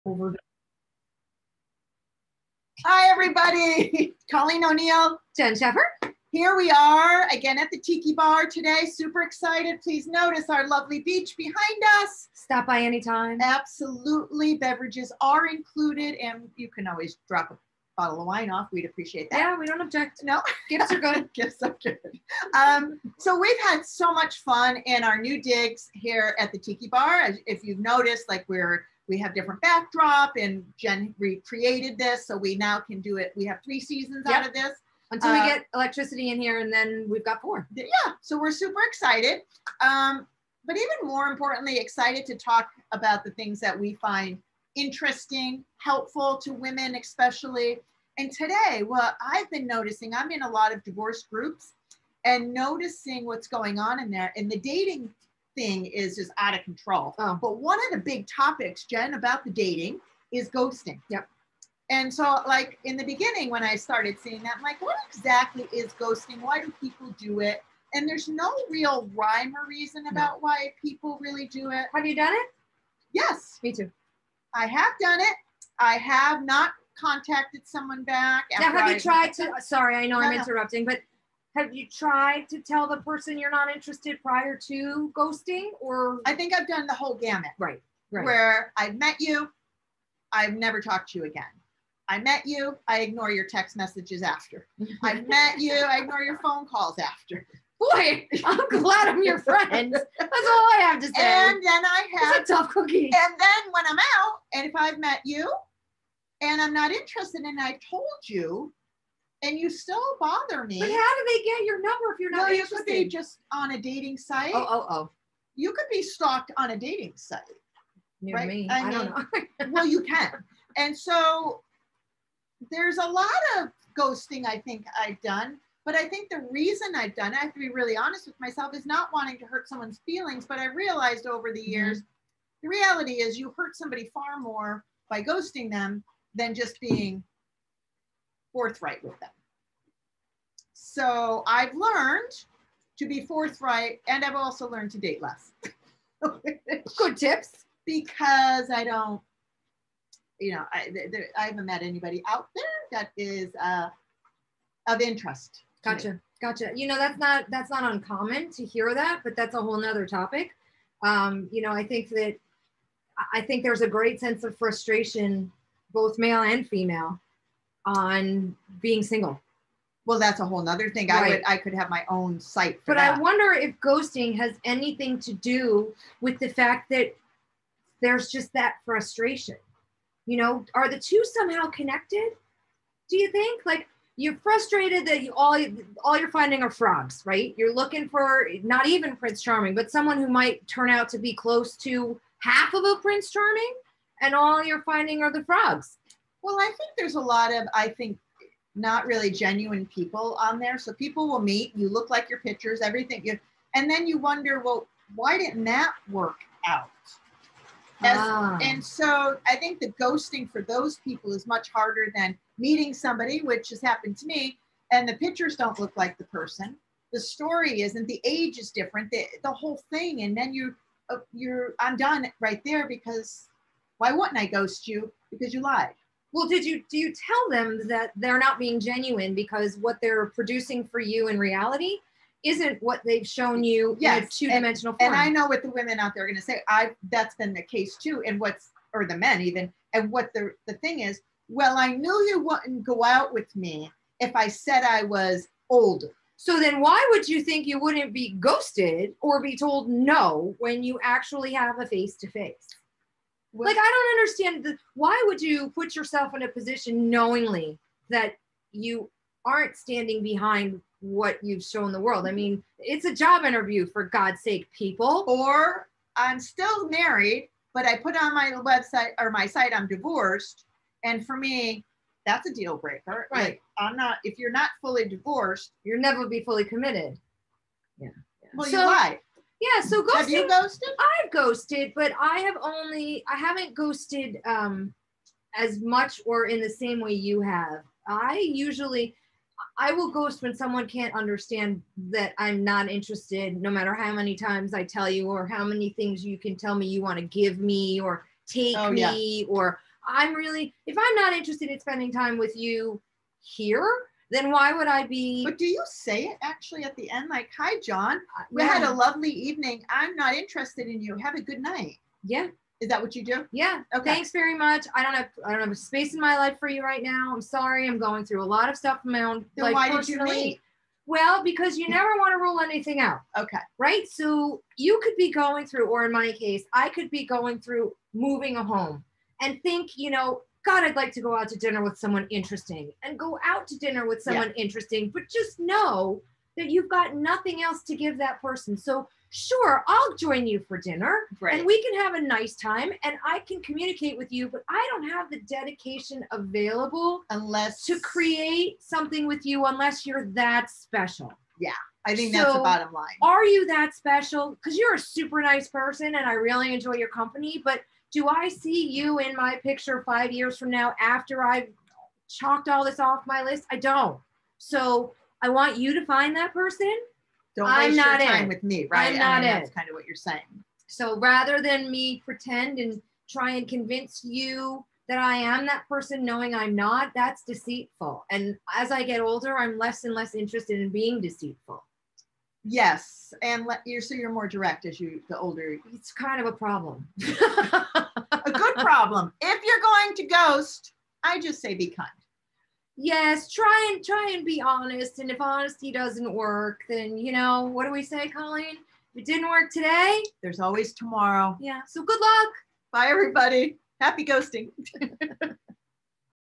over. Hi, everybody. Colleen O'Neill. Jen Scheffer. Here we are again at the Tiki Bar today. Super excited. Please notice our lovely beach behind us. Stop by anytime. Absolutely. Beverages are included, and you can always drop a bottle of wine off. We'd appreciate that. Yeah, we don't object. No. Gifts are good. Gifts are good. So we've had so much fun in our new digs here at the Tiki Bar. If you've noticed, like we have different backdrop, and Jen recreated this, so we now can do it. We have 3 seasons out of this. Until we get electricity in here, and then we've got 4. Yeah, so we're super excited. But even more importantly, excited to talk about the things that we find interesting, helpful to women especially. And today, what I've been noticing, I'm in a lot of divorce groups and noticing what's going on in there. And the dating thing is just out of control. Oh. But one of the big topics, Jen, about the dating is ghosting. Yep. And so, like, in the beginning, when I started seeing that, I'm like, what exactly is ghosting? Why do people do it? And there's no real rhyme or reason about why people really do it. Have you done it? Yes. Me too. I have done it. I have not contacted someone back. Now, have you tried to, sorry, I know No, I'm interrupting, but have you tried to tell the person you're not interested prior to ghosting, or? I think I've done the whole gamut. Right. Where I've met you, I've never talked to you again. I met you, I ignore your text messages after. I've met you, I ignore your phone calls after. Boy, I'm glad I'm your friend. That's all I have to say. And then I have it's a tough cookie. And then when I'm out, and if I've met you and I'm not interested and I told you, and you still bother me. But how do they get your number if you're not interested? You could be just on a dating site. Oh. You could be stalked on a dating site. Near right? me. I don't know. Well, you can. And so there's a lot of ghosting I think I've done, but I think the reason I've done it, I have to be really honest with myself, is not wanting to hurt someone's feelings. But I realized over the years, the reality is you hurt somebody far more by ghosting them than just being forthright with them. So I've learned to be forthright, and I've also learned to date less. Good tips. Because I don't, I haven't met anybody out there that is of interest. Gotcha. That's not uncommon to hear that, but that's a whole nother topic. I think there's a great sense of frustration, both male and female, on being single. Well, that's a whole nother thing. Right. I could have my own site for that. But I wonder if ghosting has anything to do with the fact that there's just that frustration. Are the two somehow connected? Do you think? Like, you're frustrated that all you're finding are frogs, right? You're looking for not even Prince Charming, but someone who might turn out to be close to half of a Prince Charming, and all you're finding are the frogs. Well, I think there's a lot of, not really genuine people on there. So people will meet, you look like your pictures, everything, and then you wonder, well, why didn't that work out? And so I think the ghosting for those people is much harder than meeting somebody, which has happened to me, and the pictures don't look like the person. The story isn't, the age is different, the whole thing. And then I'm done right there, because why wouldn't I ghost you? Because you lied. Well, do you tell them that they're not being genuine because what they're producing for you in reality isn't what they've shown you in a two-dimensional form? And I know what the women out there are going to say. That's been the case too, or the men even. And what the thing is, well, I knew you wouldn't go out with me if I said I was older. So then why would you think you wouldn't be ghosted or be told no when you actually have a face-to-face? Well, like, I don't understand. Why would you put yourself in a position knowingly that you aren't standing behind what you've shown the world? I mean, it's a job interview, for God's sake, people. Or I'm still married, but I put on my website or my site, I'm divorced. And for me, that's a deal breaker. Right. Like, if you're not fully divorced, you'll never be fully committed. Yeah. Well, you lied. Yeah, so ghosting. Have you ghosted? I've ghosted, but I haven't ghosted as much or in the same way you have. I will ghost when someone can't understand that I'm not interested, no matter how many times I tell you, or how many things you can tell me you want to give me or take me, or if I'm not interested in spending time with you here, then why would I be? But do you say it actually at the end? Like, hi, John, we had a lovely evening. I'm not interested in you. Have a good night. Yeah. Is that what you do? Yeah. Okay. Thanks very much. I don't have a space in my life for you right now. I'm sorry. I'm going through a lot of stuff in my own life why personally. Did you meet? Well, because you never want to rule anything out. Okay. Right? So you could be going through, or in my case, I could be going through moving a home and think, God, I'd like to go out to dinner with someone interesting, and go out to dinner with someone interesting, but just know that you've got nothing else to give that person. So sure, I'll join you for dinner, and we can have a nice time, and I can communicate with you, but I don't have the dedication available to create something with you unless you're that special. Yeah, I think that's the bottom line. Are you that special? Because you're a super nice person and I really enjoy your company, but do I see you in my picture 5 years from now after I've chalked all this off my list? I don't. So I want you to find that person. Don't waste your time with me, right? I'm not that's kind of what you're saying. So rather than me pretend and try and convince you that I am that person knowing I'm not, that's deceitful. And as I get older, I'm less and less interested in being deceitful. Yes. And you're more direct as the older. It's kind of a problem. A good problem. If you're going to ghost, I just say be kind. Yes, try and be honest. And if honesty doesn't work, then, what do we say, Colleen? If it didn't work today, there's always tomorrow. Yeah. So good luck. Bye, everybody. Happy ghosting.